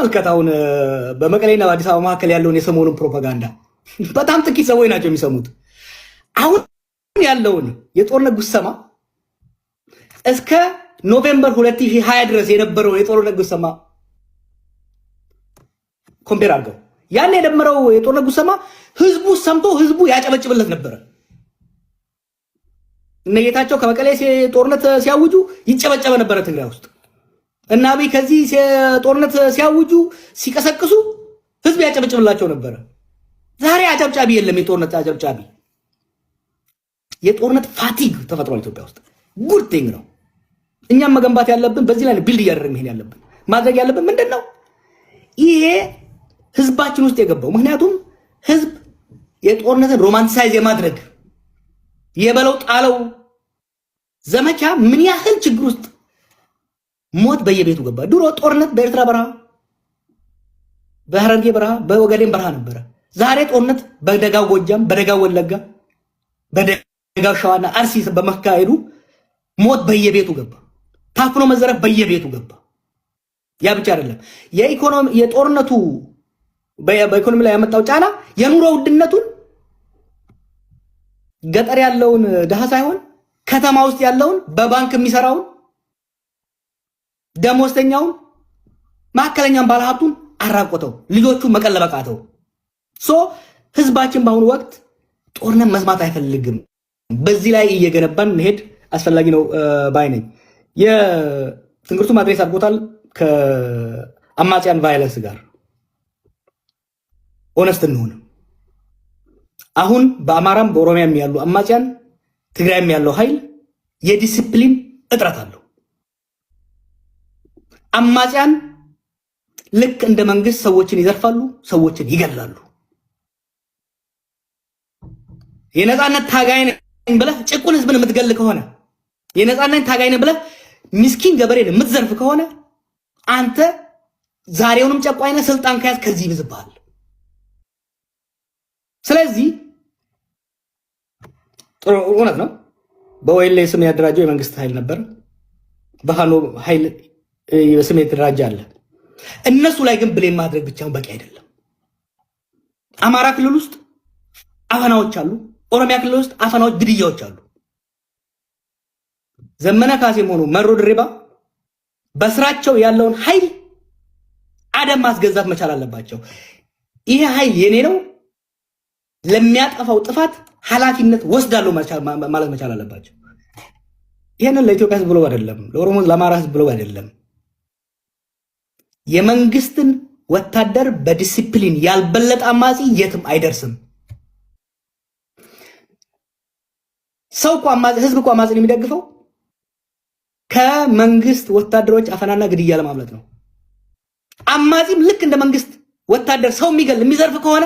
ተመልከታውን በመቀሌና በአዲስ አበባ መካከል ያለውን የሰሞኑን ፕሮፓጋንዳ በጣም ጥቂት ሰዎች ናቸው የሚሰሙት። አሁን ያለውን የጦርነት ጉሰማ እስከ ኖቬምበር 2020 ድረስ የነበረው የጦርነት ጉሰማ ኮምፔር አድርገው ያን የደመረው የጦርነት ጉሰማ ህዝቡ ሰምቶ ህዝቡ ያጨበጭብለት ነበር። እነጌታቸው ከመቀሌ ጦርነት ሲያውጁ ይጨበጨበ ነበር ትግራይ ውስጥ። እና አብይ ከዚህ ጦርነት ሲያውጁ ሲቀሰቅሱ ህዝብ ያጨበጭብላቸው ነበር። ዛሬ አጨብጫቢ የለም። የጦርነት አጨብጫቢ የጦርነት ፋቲግ ተፈጥሯል ኢትዮጵያ ውስጥ። ጉድ ቲንግ ነው። እኛም መገንባት ያለብን በዚህ ላይ ቢልድ እያደረግን ይሄን ያለብን ማድረግ ያለብን ምንድነው? ይሄ ህዝባችን ውስጥ የገባው ምክንያቱም ህዝብ የጦርነትን ሮማንቲሳይዝ የማድረግ የበለው ጣለው ዘመቻ ምን ያህል ችግር ውስጥ ሞት በየቤቱ ገባ። ድሮ ጦርነት በኤርትራ በረሃ፣ በሐረርጌ በረሃ፣ በኦጋዴን በረሃ ነበረ። ዛሬ ጦርነት በደጋው ጎጃም፣ በደጋው ወለጋ፣ በደጋው ሸዋና አርሲ በመካሄዱ ሞት በየቤቱ ገባ። ታፍኖ መዘረፍ በየቤቱ ገባ። ያ ብቻ አይደለም። የጦርነቱ በኢኮኖሚ ላይ ያመጣው ጫና የኑሮ ውድነቱን ገጠር ያለውን ድሃ ሳይሆን ከተማ ውስጥ ያለውን በባንክ የሚሰራውን ደሞዝተኛውን ማከለኛም ባለሀብቱን አራቆተው፣ ልጆቹ መቀለበቃተው። ህዝባችን በአሁኑ ወቅት ጦርነት መስማት አይፈልግም። በዚህ ላይ እየገነባን መሄድ አስፈላጊ ነው ባይ ነኝ። የትንግርቱ ማድረስ አድርጎታል ከአማጽያን ቫይለንስ ጋር ኦነስት እንሆን። አሁን በአማራም በኦሮሚያም ያሉ አማጽያን፣ ትግራይም ያለው ኃይል የዲሲፕሊን እጥረት አለው። አማጽያን ልክ እንደ መንግስት ሰዎችን ይዘርፋሉ፣ ሰዎችን ይገላሉ። የነጻነት ታጋይ ነኝ ብለህ ጭቁን ህዝብን የምትገል ከሆነ የነጻነት ታጋይ ነኝ ብለህ ምስኪን ገበሬን የምትዘርፍ ከሆነ አንተ ዛሬውንም ጨቋኝ ነህ። ስልጣን ከያዝ ከዚህ ይብዝብሃል። ስለዚህ ጥሩ እውነት ነው። በወይሌ ስም ያደራጀው የመንግስት ኃይል ነበር። በፋኖ ኃይል ስም የተደራጀ አለ። እነሱ ላይ ግን ብሌም ማድረግ ብቻውን በቂ አይደለም። አማራ ክልል ውስጥ አፈናዎች አሉ። ኦሮሚያ ክልል ውስጥ አፈናዎች፣ ግድያዎች አሉ። ዘመነ ካሴም ሆኑ መሮ ድሪባ በስራቸው ያለውን ኃይል አደም ማስገዛት መቻል አለባቸው። ይሄ ኃይል የኔ ነው፣ ለሚያጠፋው ጥፋት ኃላፊነት ወስዳለሁ ማለት መቻል አለባቸው። ይሄንን ለኢትዮጵያ ህዝብ ብሎ አይደለም፣ ለኦሮሞ ለአማራ ህዝብ ብሎ አይደለም። የመንግስትን ወታደር በዲሲፕሊን ያልበለጠ አማጺ የትም አይደርስም። ሰው እኮ አማጺ ህዝብ እኮ አማጺን የሚደግፈው ከመንግስት ወታደሮች አፈናና ግድያ ለማምለጥ ነው። አማጺም ልክ እንደ መንግስት ወታደር ሰው የሚገል የሚዘርፍ ከሆነ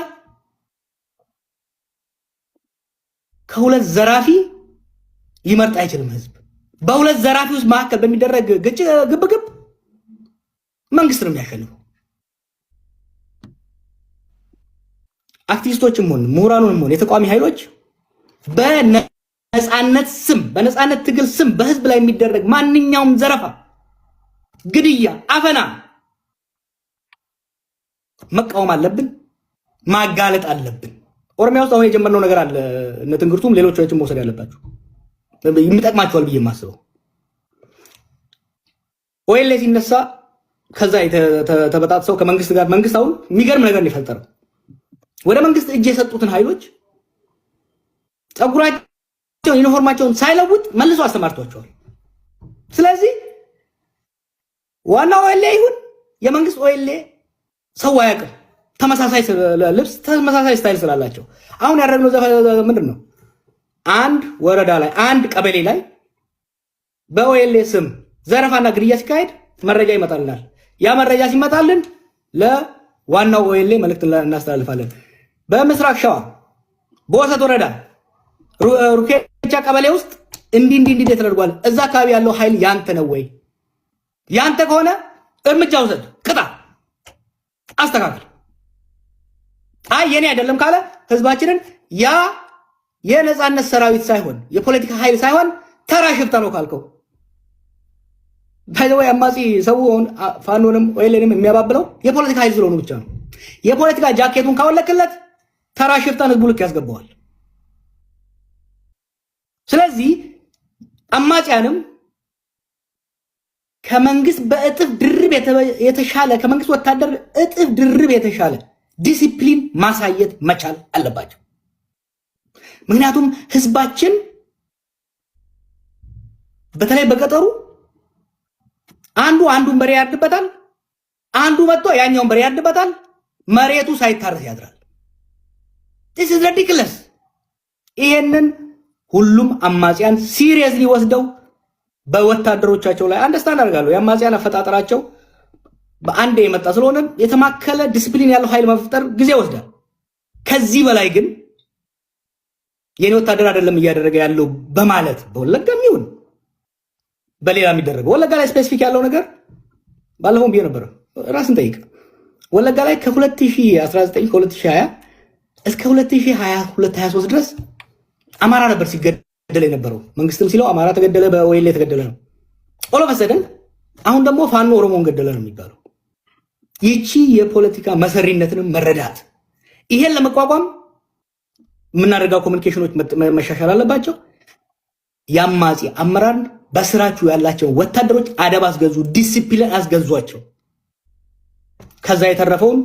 ከሁለት ዘራፊ ሊመርጥ አይችልም ህዝብ። በሁለት ዘራፊ ውስጥ መካከል በሚደረግ ግብግብ መንግስት ነው የሚያሸንፈው። አክቲቪስቶችም ሆነ ምሁራኑም ሆነ የተቋሚ ኃይሎች በነጻነት ስም በነጻነት ትግል ስም በህዝብ ላይ የሚደረግ ማንኛውም ዘረፋ፣ ግድያ፣ አፈና መቃወም አለብን፣ ማጋለጥ አለብን። ኦሮሚያ ውስጥ አሁን የጀመርነው ነገር አለ። እነ ትንግርቱም ሌሎችም መውሰድ ያለባችሁ የሚጠቅማቸዋል ብዬ የማስበው ኦኤልኤ ሲነሳ ከዛ ተበጣጥሰው ከመንግስት ጋር መንግስት አሁን የሚገርም ነገር ነው የፈጠረው። ወደ መንግስት እጅ የሰጡትን ኃይሎች ጸጉራቸውን ዩኒፎርማቸውን ሳይለውጥ መልሶ አስተማርቷቸዋል። ስለዚህ ዋናው ኦኤልኤ ይሁን የመንግስት ኦኤልኤ ሰው አያውቅም። ተመሳሳይ ልብስ ተመሳሳይ ስታይል ስላላቸው አሁን ያደረግነው ምንድን ነው? አንድ ወረዳ ላይ አንድ ቀበሌ ላይ በኦኤልኤ ስም ዘረፋና ግድያ ሲካሄድ መረጃ ይመጣልናል። ያ መረጃ ሲመጣልን ለዋናው ኦኤልኤ መልእክት እናስተላልፋለን። በምስራቅ ሸዋ በወሰት ወረዳ ሩኬቻ ቀበሌ ውስጥ እንዲህ ተደርጓል። እዛ አካባቢ ያለው ኃይል ያንተ ነው ወይ? ያንተ ከሆነ እርምጃ ውሰድ፣ ቅጣ፣ አስተካክል። አይ የኔ አይደለም ካለ ህዝባችንን ያ የነጻነት ሰራዊት ሳይሆን የፖለቲካ ኃይል ሳይሆን ተራ ሽፍታ ነው ካልከው ባይዘው አማጺ ሰውን ፋኖንም ወይለንም የሚያባብለው የፖለቲካ ኃይል ስለሆኑ ብቻ ነው። የፖለቲካ ጃኬቱን ካወለከለት ተራ ሽፍታን ህዝቡ ልክ ያስገባዋል። ስለዚህ አማጺያንም ከመንግስት በእጥፍ ድርብ የተሻለ ከመንግስት ወታደር እጥፍ ድርብ የተሻለ ዲሲፕሊን ማሳየት መቻል አለባቸው። ምክንያቱም ህዝባችን በተለይ በገጠሩ አንዱን በሬ ያርድበታል፣ አንዱ መጥቶ ያኛውን በሬ ያርድበታል፣ መሬቱ ሳይታረስ ያድራል። this is ridiculous። ይሄንን ሁሉም አማጺያን ሲሪየስሊ ወስደው በወታደሮቻቸው ላይ አንደርስታንድ አድርጋለሁ። የአማጺያን አፈጣጠራቸው በአንድ የመጣ ስለሆነ የተማከለ ዲሲፕሊን ያለው ኃይል መፍጠር ጊዜ ወስዳል። ከዚህ በላይ ግን የኔ ወታደር አይደለም እያደረገ ያለው በማለት በወለጋም ይሁን በሌላ የሚደረገው ወለጋ ላይ ስፔሲፊክ ያለው ነገር ባለፈው ቢሆን ነበር። ራስን ጠይቅ። ወለጋ ላይ ከ2019 ከ2020 እስከ 2022-23 ድረስ አማራ ነበር ሲገደል የነበረው። መንግስትም ሲለው አማራ ተገደለ፣ በወይሌ ተገደለ ነው። ኦሎ መሰደን አሁን ደግሞ ፋኖ ኦሮሞን ገደለ ነው የሚባለው። ይቺ የፖለቲካ መሰሪነትንም መረዳት፣ ይሄን ለመቋቋም የምናደርገው ኮሙኒኬሽኖች መሻሻል አለባቸው። ያማጺ አመራር በስራችሁ ያላቸው ወታደሮች አደብ አስገዙ፣ ዲሲፕሊን አስገዟቸው። ከዛ የተረፈውን